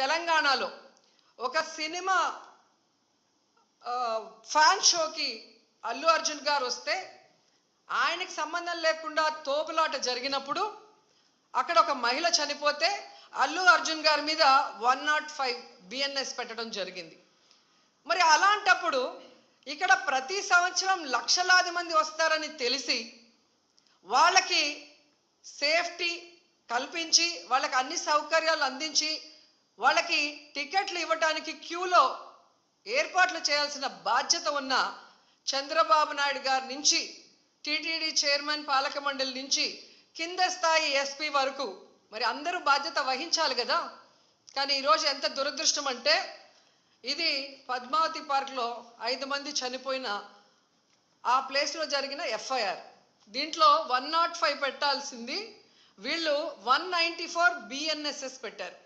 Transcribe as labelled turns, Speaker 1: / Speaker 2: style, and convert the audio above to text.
Speaker 1: తెలంగాణలో ఒక cinema fan షోకి అల్లు అర్జున్ గారు వస్తే ఆయనకి సంబంధం లేకుండా తోపులాట జరిగినప్పుడు అక్కడ ఒక మహిళ చనిపోతే అల్లు అర్జున్ గారి మీద 105 బిఎన్ఎస్ పెట్టడం జరిగింది. మరి అలాంటప్పుడు ఇక్కడ ప్రతి సంవత్సరం లక్షలాది మంది వస్తారని తెలిసి వాళ్ళకి సేఫ్టీ కల్పించి వాళ్ళకి అన్ని సౌకర్యాలు అందించి వాళ్ళకి టికెట్లు ఇవ్వడానికి క్యూలో ఏర్పాట్లు చేయాల్సిన బాధ్యత ఉన్న చంద్రబాబు నాయుడు గారి నుంచి టీటీడీ చైర్మన్ పాలక మండలి నుంచి కింద స్థాయి ఎస్పీ వరకు మరి అందరూ బాధ్యత వహించాలి కదా. కానీ ఈరోజు ఎంత దురదృష్టం అంటే ఇది పద్మావతి పార్క్లో 5 మంది చనిపోయిన ఆ ప్లేస్లో జరిగిన ఎఫ్ఐఆర్. దీంట్లో 105 పెట్టాల్సింది వీళ్ళు 194 బిఎన్ఎస్ఎస్ పెట్టారు.